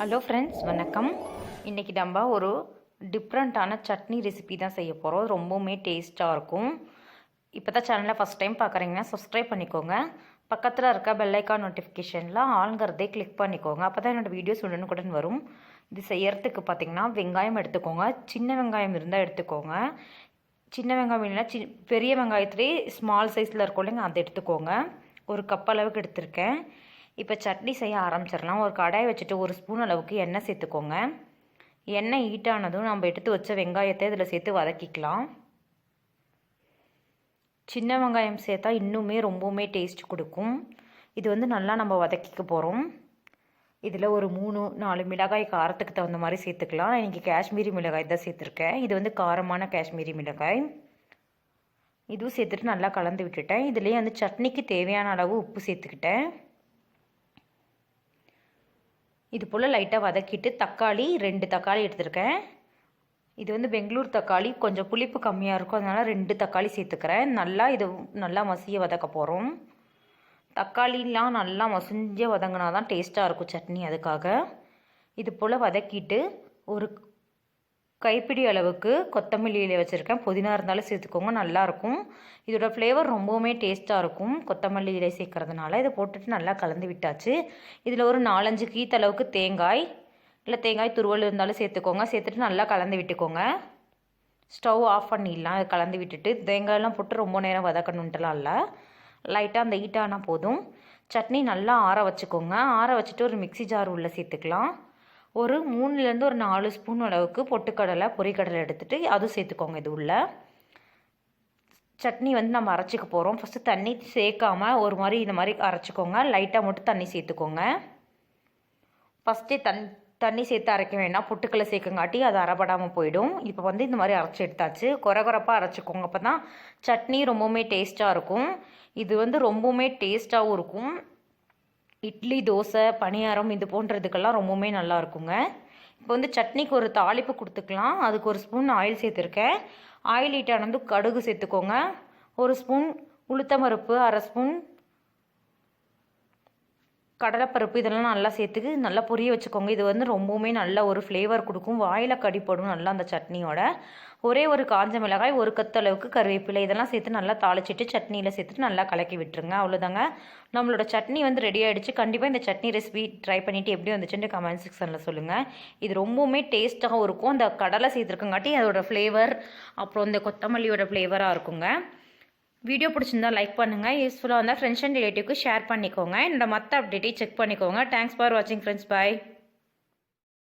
Hello friends, வணக்கம். இன்றைக்கி நம்ம ஒரு டிஃப்ரெண்ட்டான சட்னி ரெசிபி தான் செய்ய போகிறோம். ரொம்பவுமே டேஸ்ட்டாக இருக்கும். இப்போ தான் சேனலை ஃபஸ்ட் டைம் பார்க்குறீங்கன்னா சப்ஸ்கிரைப் பண்ணிக்கோங்க. பக்கத்தில் இருக்க பெல்லைக்கான் நோட்டிஃபிகேஷனில் ஆளுங்கிறதே கிளிக் பண்ணிக்கோங்க. அப்போ தான் என்னோடய வீடியோஸ் உடனுக்குடன் வரும். இது செய்யறதுக்கு பார்த்திங்கன்னா வெங்காயம் எடுத்துக்கோங்க. சின்ன வெங்காயம் இருந்தால் எடுத்துக்கோங்க. சின்ன வெங்காயம் இல்லைன்னா பெரிய வெங்காயத்துலேயே ஸ்மால் சைஸில் இருக்கும் இல்லைங்க, அதை எடுத்துக்கோங்க. ஒரு கப் அளவுக்கு எடுத்திருக்கேன். இப்போ சட்னி செய்ய ஆரம்பிச்சிடலாம். ஒரு கடாய் வச்சுட்டு ஒரு ஸ்பூன் அளவுக்கு எண்ணெய் சேர்த்துக்கோங்க. எண்ணெய் ஹீட்டானதும் நம்ம எடுத்து வச்ச வெங்காயத்தை இதில் சேர்த்து வதக்கிக்கலாம். சின்ன வெங்காயம் சேர்த்தா இன்னுமே ரொம்பவுமே டேஸ்ட் கொடுக்கும். இது நல்லா நம்ம வதக்கிக்க போகிறோம். இதில் ஒரு 3-4 மிளகாய் காரத்துக்கு தகுந்த மாதிரி சேர்த்துக்கலாம். இன்றைக்கி காஷ்மீரி மிளகாய் தான் சேர்த்துருக்கேன். இது காரமான காஷ்மீரி மிளகாய். இதுவும் சேர்த்துட்டு நல்லா கலந்து விட்டுட்டேன். இதுலேயே சட்னிக்கு தேவையான அளவு உப்பு சேர்த்துக்கிட்டேன். இது போல் லைட்டாக வதக்கிட்டு தக்காளி 2 தக்காளி எடுத்துருக்கேன். இது பெங்களூர் தக்காளி, கொஞ்சம் புளிப்பு கம்மியாக இருக்கும், அதனால் 2 தக்காளி சேர்த்துக்கிறேன். நல்லா மசிய வதக்க போகிறோம். தக்காளிலாம் நல்லா மசிஞ்ச வதங்கினா தான் டேஸ்ட்டாக இருக்கும் சட்னி. அதுக்காக இது போல் வதக்கிட்டு ஒரு கைப்பிடி அளவுக்கு கொத்தமல்லி இலை வச்சுருக்கேன். புதினா இருந்தாலும் சேர்த்துக்கோங்க, நல்லாயிருக்கும். இதோட ஃப்ளேவர் ரொம்பவுமே டேஸ்ட்டாக இருக்கும் கொத்தமல்லி இலை சேர்க்கறதுனால. இதை போட்டுட்டு நல்லா கலந்து விட்டாச்சு. இதில் ஒரு 4-5 கீத்தளவுக்கு தேங்காய் இல்லை தேங்காய் துருவல் இருந்தாலும் சேர்த்துக்கோங்க. சேர்த்துட்டு நல்லா கலந்து விட்டுக்கோங்க. ஸ்டவ் ஆஃப் பண்ணிடலாம். அதை கலந்து விட்டுட்டு தேங்காயெல்லாம் போட்டு ரொம்ப நேரம் வதக்கணுன்ட்டுலாம் இல்லை, லைட்டாக அந்த ஹீட்டானா போதும். சட்னி நல்லா ஆற வச்சுக்கோங்க. ஆற வச்சுட்டு ஒரு மிக்சி ஜார் உள்ளே சேர்த்துக்கலாம். ஒரு 3-4 ஸ்பூன் அளவுக்கு பொட்டுக்கடலை பொரிக்கடலை எடுத்துகிட்டு அதுவும் சேர்த்துக்கோங்க. இது உள்ள சட்னி நம்ம அரைச்சிக்க போகிறோம். ஃபஸ்ட்டு தண்ணி சேர்க்காமல் ஒரு மாதிரி இந்த மாதிரி அரைச்சிக்கோங்க. லைட்டாக மட்டும் தண்ணி சேர்த்துக்கோங்க. ஃபஸ்ட்டே தண்ணி சேர்த்து அரைக்க வேண்டாம், பொட்டுக்கடலை சேர்க்கங்காட்டி அது அரைப்படாமல் போயிடும். இப்போ இந்த மாதிரி அரைச்சி எடுத்தாச்சு. குறகுறப்பாக அரைச்சிக்கோங்க. அப்போ தான் சட்னி ரொம்பவுமே டேஸ்ட்டாக இருக்கும். இது ரொம்பவுமே டேஸ்ட்டாகவும் இருக்கும். இட்லி, தோசை, பணியாரம் இது போன்றதுக்கெல்லாம் ரொம்பவுமே நல்லா இருக்குங்க. இப்போ சட்னிக்கு ஒரு தாளிப்பு கொடுத்துக்கலாம். அதுக்கு ஒரு ஸ்பூன் ஆயில் சேர்த்துருக்கேன். ஆயில் ஹீட்டானது கடுகு சேர்த்துக்கோங்க. ஒரு ஸ்பூன் உளுத்தம்பருப்பு, 1/2 ஸ்பூன் கடலைப்பருப்பு, இதெல்லாம் நல்லா சேர்த்துக்கு நல்லா பொரிய வச்சுக்கோங்க. இது ரொம்பவுமே நல்ல ஒரு ஃப்ளேவர் கொடுக்கும். வாயில் கடிப்படும் நல்லா அந்த சட்னியோட. ஒரே ஒரு காஞ்ச மிளகாய், ஒரு கத்தளவுக்கு கருவேப்பிலை, இதெல்லாம் சேர்த்து நல்லா தாளிச்சிட்டு சட்னியில் சேர்த்துட்டு நல்லா கலக்கி விட்டுருங்க. அவ்வளோதாங்க, நம்மளோட சட்னி ரெடி ஆகிடுச்சு. கண்டிப்பாக இந்த சட்னி ரெசிபி ட்ரை பண்ணிவிட்டு எப்படி வந்துச்சுன்னு கமெண்ட் செக்ஷனில் சொல்லுங்கள். இது ரொம்பவுமே டேஸ்ட்டாகவும் இருக்கும். அந்த கடலை சேர்த்துருக்கங்காட்டி அதோட ஃப்ளேவர், அப்புறம் இந்த கொத்தமல்லியோட ஃப்ளேவராக இருக்குங்க. வீடியோ பிடிச்சிருந்தா லைக் பண்ணுங்கள். யூஸ்ஃபுல்லாக இருந்தால் ஃப்ரெண்ட்ஸ் அண்ட் ரிலேட்டிவ்க்கு ஷேர் பண்ணிக்கோங்க. என்னோட மற்ற அப்டேட்டை செக் பண்ணிக்கோங்க. தேங்க்ஸ் ஃபார் வாட்சிங் ஃப்ரெண்ட்ஸ். பாய்.